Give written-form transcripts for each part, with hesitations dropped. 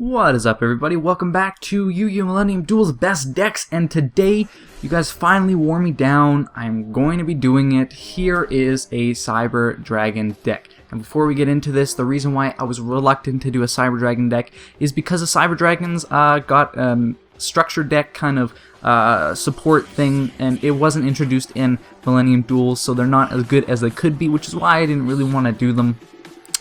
What is up, everybody? Welcome back to Yugioh Millennium Duels Best Decks, and today you guys finally wore me down. I'm going to be doing it. Here is a Cyber Dragon deck. And before we get into this, the reason why I was reluctant to do a Cyber Dragon deck is because the Cyber Dragons got structured deck kind of support thing, and it wasn't introduced in Millennium Duels, so they're not as good as they could be, which is why I didn't really want to do them.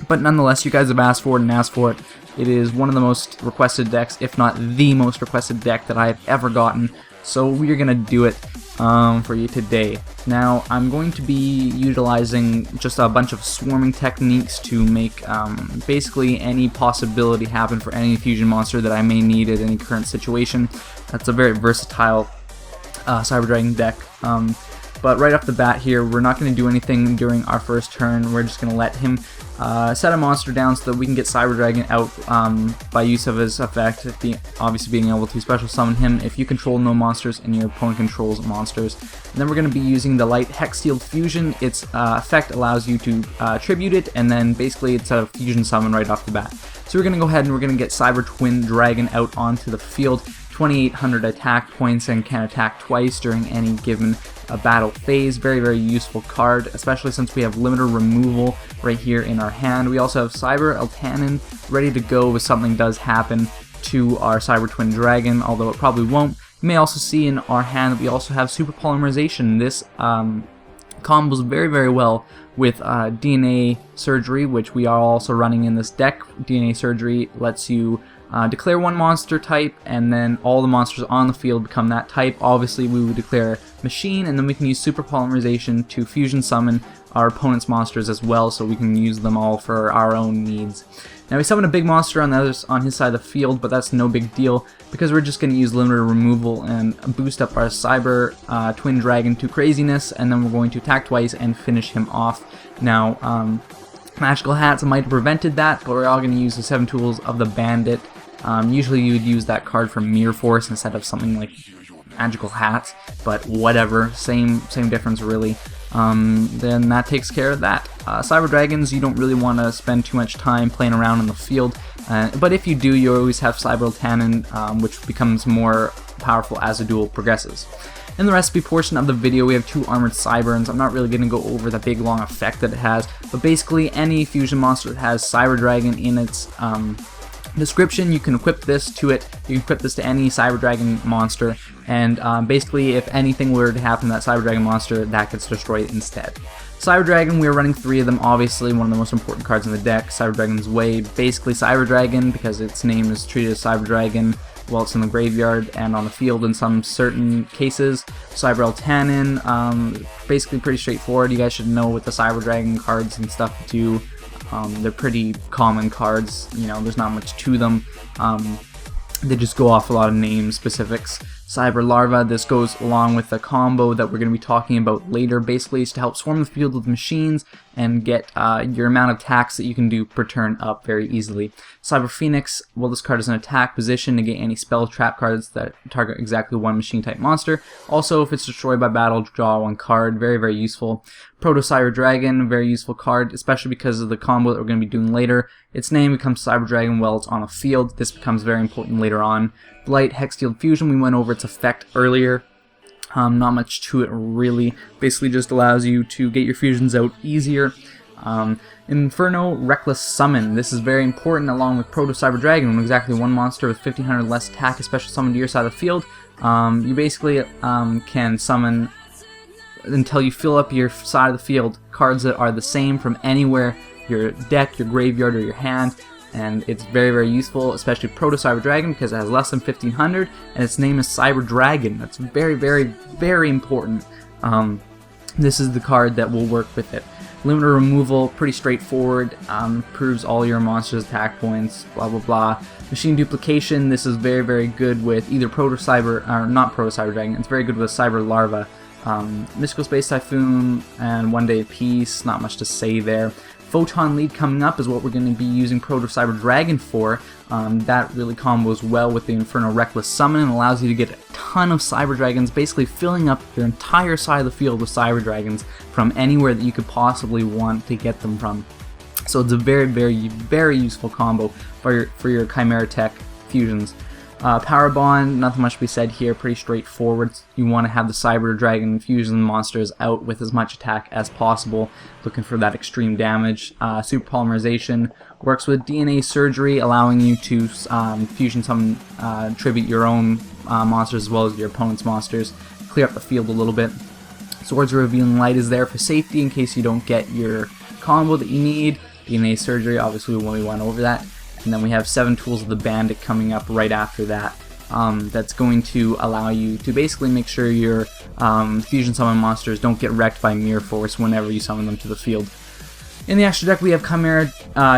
But nonetheless, you guys have asked for it and asked for it. It is one of the most requested decks, if not the most requested deck that I've ever gotten. So we are going to do it for you today. Now, I'm going to be utilizing just a bunch of swarming techniques to make basically any possibility happen for any fusion monster that I may need in any current situation. That's a very versatile Cyber Dragon deck. But right off the bat here, we're not going to do anything during our first turn. We're just going to let him set a monster down so that we can get Cyber Dragon out by use of his effect, obviously being able to special summon him if you control no monsters and your opponent controls monsters. And then we're going to be using the Light Hex Shield Fusion. Its effect allows you to tribute it, and then basically it's a fusion summon right off the bat. So we're going to go ahead and we're going to get Cyber Twin Dragon out onto the field. 2800 attack points and can attack twice during any given battle phase. Very, very useful card, especially since we have limiter removal right here in our hand. We also have Cyber Eltanin ready to go if something does happen to our Cyber Twin Dragon, although it probably won't. You may also see in our hand that we also have Super Polymerization. This combos very, very well with DNA Surgery, which we are also running in this deck. DNA Surgery lets you declare one monster type, and then all the monsters on the field become that type. Obviously, we would declare Machine, and then we can use Super Polymerization to fusion summon our opponent's monsters as well, so we can use them all for our own needs. Now, we summon a big monster on his side of the field, but that's no big deal because we're just going to use limiter removal and boost up our Cyber Twin Dragon to craziness, and then we're going to attack twice and finish him off. Now, Magical Hats might have prevented that, but we're all going to use the 7 tools of the Bandit. Usually you would use that card for Mirror Force instead of something like Magical Hats, but whatever, same difference really. Then that takes care of that. Cyber Dragons, you don't really want to spend too much time playing around in the field, but if you do, you always have Cyber Eltanin, which becomes more powerful as the duel progresses. In the recipe portion of the video, we have 2 Armored Cyberns. I'm not really going to go over the big long effect that it has, but basically any fusion monster that has Cyber Dragon in its description, you can equip this to it. You can equip this to any Cyber Dragon monster, and basically if anything were to happen to that Cyber Dragon monster, that gets destroyed instead. Cyber Dragon, we are running 3 of them, obviously one of the most important cards in the deck. Cyber Dragon's Way, basically Cyber Dragon, because its name is treated as Cyber Dragon while it's in the graveyard and on the field in some certain cases. Cyber Eltanin, basically pretty straightforward. You guys should know what the Cyber Dragon cards and stuff do. They're pretty common cards, you know, there's not much to them. They just go off a lot of name specifics. Cyber Larva, this goes along with the combo that we're going to be talking about later. Basically, it's to help swarm the field with machines and get your amount of attacks that you can do per turn up very easily. Cyber Phoenix, well, this card is an attack position, negate any spell trap cards that target exactly one machine type monster. Also, if it's destroyed by battle, draw 1 card. Very, very useful. Proto Cyber Dragon, very useful card, especially because of the combo that we're going to be doing later. Its name becomes Cyber Dragon while it's on the field. This becomes very important later on. Light Hex Shield Fusion, we went over its effect earlier. Not much to it really. Basically just allows you to get your fusions out easier. Inferno Reckless Summon. This is very important along with Proto Cyber Dragon. When exactly one monster with 1500 less attack is special summoned to your side of the field, you basically can summon until you fill up your side of the field cards that are the same from anywhere, your deck, your graveyard, or your hand. And it's very, very useful, especially Proto Cyber Dragon, because it has less than 1500, and its name is Cyber Dragon. That's very, very, very important. This is the card that will work with it. Limiter removal, pretty straightforward, improves all your monsters' attack points, blah, blah, blah. Machine duplication, this is very, very good with either Proto Cyber, or not Proto Cyber Dragon, it's very good with Cyber Larva. Mystical Space Typhoon, and 1 Day of Peace, not much to say there. Photon Lead coming up is what we're going to be using Proto Cyber Dragon for. That really combos well with the Inferno Reckless Summon and allows you to get a ton of Cyber Dragons, basically filling up your entire side of the field with Cyber Dragons from anywhere that you could possibly want to get them from. So it's a very, very, very useful combo for your Chimera Tech fusions. Power Bond, nothing much to be said here, pretty straightforward. You want to have the Cyber Dragon fusion monsters out with as much attack as possible, looking for that extreme damage. Super Polymerization works with DNA Surgery, allowing you to fusion some, tribute your own monsters as well as your opponent's monsters, clear up the field a little bit. Swords of Revealing Light is there for safety in case you don't get your combo that you need. DNA Surgery, obviously we went over that. And then we have 7 Tools of the Bandit coming up right after that. That's going to allow you to basically make sure your fusion summon monsters don't get wrecked by Mirror Force whenever you summon them to the field. In the extra deck we have Chimera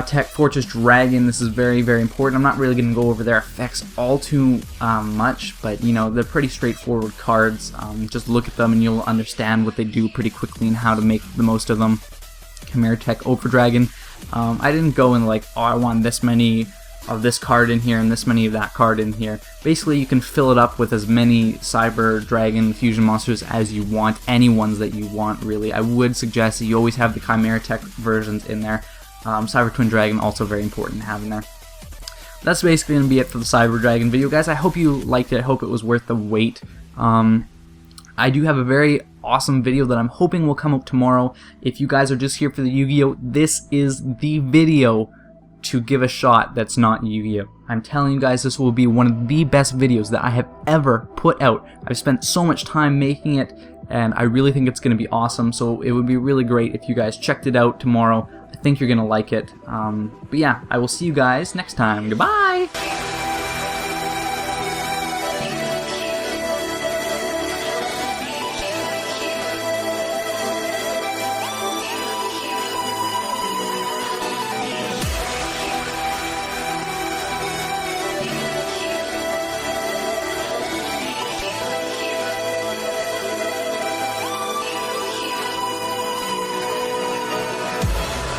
Tech Fortress Dragon. This is very, very important. I'm not really going to go over their effects all too much, but you know, they're pretty straightforward cards. Just look at them and you'll understand what they do pretty quickly and how to make the most of them. Chimera Tech Over Dragon. I didn't go in like, oh, I want this many of this card in here and this many of that card in here. Basically, you can fill it up with as many Cyber Dragon fusion monsters as you want, any ones that you want, really. I would suggest that you always have the Chimera Tech versions in there. Cyber Twin Dragon, also very important to have in there. That's basically going to be it for the Cyber Dragon video, guys. I hope you liked it. I hope it was worth the wait. I do have a very awesome video that I'm hoping will come out tomorrow. If you guys are just here for the Yu-Gi-Oh, this is the video to give a shot that's not Yu-Gi-Oh. I'm telling you guys, this will be one of the best videos that I have ever put out. I've spent so much time making it, and I really think it's going to be awesome, so it would be really great if you guys checked it out tomorrow. I think you're going to like it. But yeah, I will see you guys next time. Goodbye!